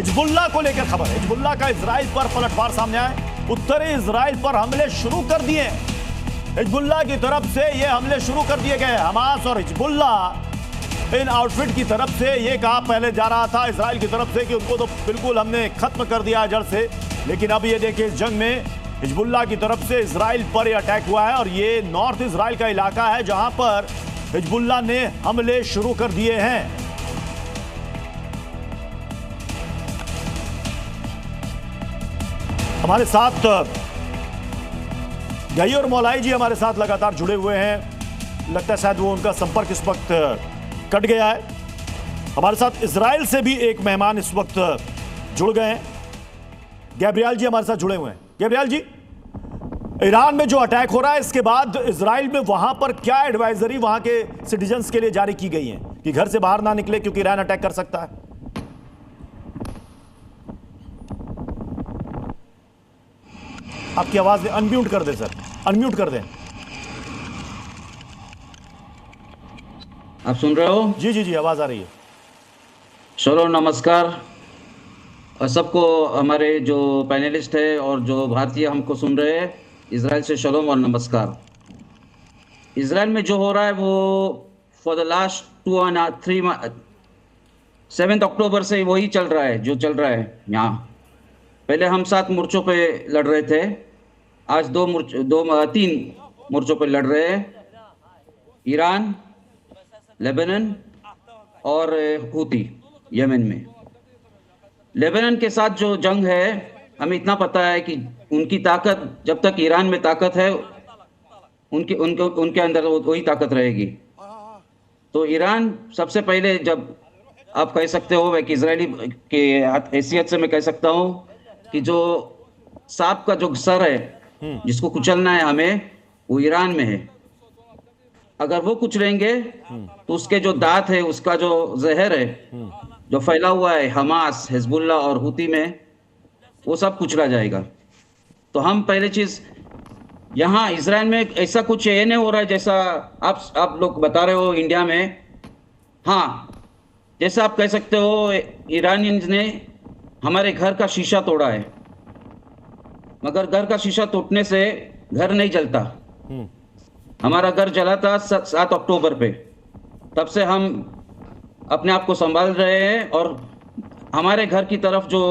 Hezbollah को लेकर खबर है। हिजबुल्लाह का इजराइल पर पलटवार सामने आए। उत्तरी इजराइल पर हमले शुरू कर दिए। हिजबुल्लाह की तरफ से ये हमले शुरू कर दिए गए। हमास और हिजबुल्लाह इन आउटफिट की तरफ से ये कहा पहले जा रहा था इजराइल की तरफ से कि उनको तो बिल्कुल हमने खत्म कर दिया जड़ से, लेकिन अब ये देखिए इस जंग में हिजबुल्लाह की तरफ से इजराइल पर यह अटैक हुआ है और ये नॉर्थ इजराइल का इलाका है जहां पर हिजबुल्लाह ने हमले शुरू कर दिए हैं। हमारे साथ गई और मौलाई जी हमारे साथ लगातार जुड़े हुए हैं। लगता है शायद वो उनका संपर्क इस वक्त कट गया है। हमारे साथ इजराइल से भी एक मेहमान इस वक्त जुड़ गए हैं। गैब्रियल जी हमारे साथ जुड़े हुए हैं। गैब्रियल जी, ईरान में जो अटैक हो रहा है इसके बाद इजराइल में वहां पर क्या एडवाइजरी वहां के सिटीजन्स के लिए जारी की गई है कि घर से बाहर ना निकले क्योंकि ईरान अटैक कर सकता है? आपकी आवाज अनम्यूट कर दें सर, अनम्यूट कर दें। आप सुन रहे हो? जी जी जी, आवाज आ रही है। चलो नमस्कार सबको, हमारे जो पैनलिस्ट है और जो भारतीय हमको सुन रहे हैं, इजराइल से शलोम और नमस्कार। इजराइल में जो हो रहा है वो फॉर द लास्ट 7 अक्टूबर से वही चल रहा है जो चल रहा है यहाँ। पहले हम 7 मोर्चों पे लड़ रहे थे, आज 3 मोर्चों पे लड़ रहे हैं। ईरान, लेबनान और हूती यमन में। लेबनान के साथ जो जंग है, हमें इतना पता है कि उनकी ताकत जब तक ईरान में ताकत है उनके अंदर वही ताकत रहेगी। तो ईरान सबसे पहले, जब आप कह सकते हो कि इजरायली के हैसियत से मैं कह सकता हूँ कि जो सांप का जो सर है जिसको कुचलना है हमें, वो ईरान में है। अगर वो कुचलेंगे तो उसके जो दांत है, उसका जो जहर है जो फैला हुआ है हमास, हिजबुल्लाह और हूती में, वो सब कुचला जाएगा। तो हम पहले चीज यहाँ इजराइल में ऐसा कुछ ये नहीं हो रहा है जैसा आप लोग बता रहे हो इंडिया में। हाँ, जैसा आप कह सकते हो ईरानियंस ने हमारे घर का शीशा तोड़ा है, मगर घर का शीशा टूटने से घर नहीं जलता। हमारा घर जला था 7 अक्टूबर पे, तब से हम अपने आप को संभाल रहे हैं और हमारे घर की तरफ जो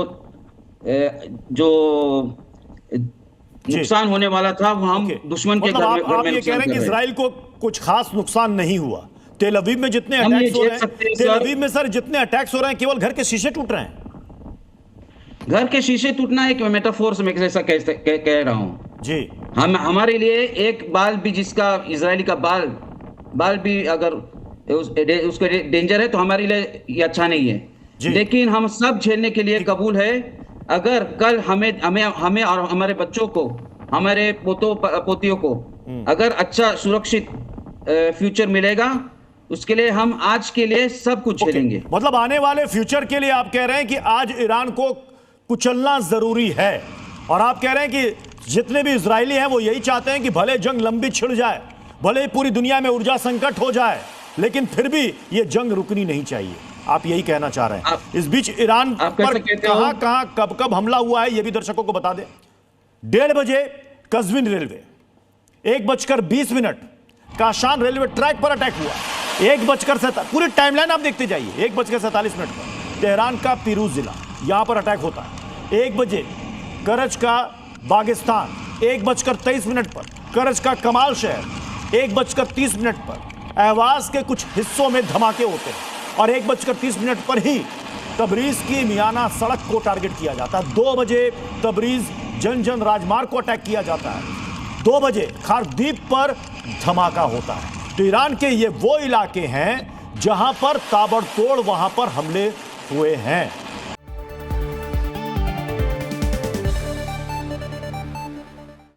नुकसान होने वाला था वो हम दुश्मन के घर में आप ये कह रहे हैं कि इजराइल को कुछ खास नुकसान नहीं हुआ। तेल अवीव में जितने अटैक्स हो रहे हैं, तेल अवीव में सर जितने अटैक्स हो रहे हैं, केवल घर के शीशे टूट रहे हैं। घर के शीशे टूटना एक मेटाफोर से मैं ऐसा कह रहा हूँ जी। हमारे लिए एक बाल भी, जिसका इजरायली का बाल भी अगर उसको डेंजर है तो हमारे लिए ये अच्छा नहीं है। लेकिन हम सब झेलने के लिए कबूल है। अगर कल हमें और हमारे बच्चों को, हमारे पोतियों को अगर अच्छा सुरक्षित फ्यूचर मिलेगा, उसके लिए हम आज के लिए सब कुछ झेलेंगे। मतलब आने वाले फ्यूचर के लिए आप कह रहे हैं कि आज ईरान को कुचलना जरूरी है, और आप कह रहे हैं कि जितने भी इजरायली हैं वो यही चाहते हैं कि भले जंग लंबी छिड़ जाए, भले पूरी दुनिया में ऊर्जा संकट हो जाए, लेकिन फिर भी ये जंग रुकनी नहीं चाहिए। आप यही कहना चाह रहे हैं। इस बीच ईरान पर कहां कब हमला हुआ है ये भी दर्शकों को बता दें। 1:30 बजे कज़विन रेलवे, 1:20 काशान रेलवे ट्रैक पर अटैक हुआ। 1:47, पूरी टाइमलाइन आप देखते जाइए। 1:47 पर तेहरान का पीरूज जिला, यहां पर अटैक होता है। 1 बजे करज का बागिस्तान, 1:23 पर करज का कमाल शहर, 1:30 पर अहवाज के कुछ हिस्सों में धमाके होते हैं, और 1:30 पर ही तबरीज की मियाना सड़क को टारगेट किया जाता है। 2 बजे तबरीज जन राजमार्ग को अटैक किया जाता है। 2 बजे खारदीप पर धमाका होता है। तो ईरान के ये वो इलाके हैं जहां पर ताबड़तोड़ वहां पर हमले हुए हैं।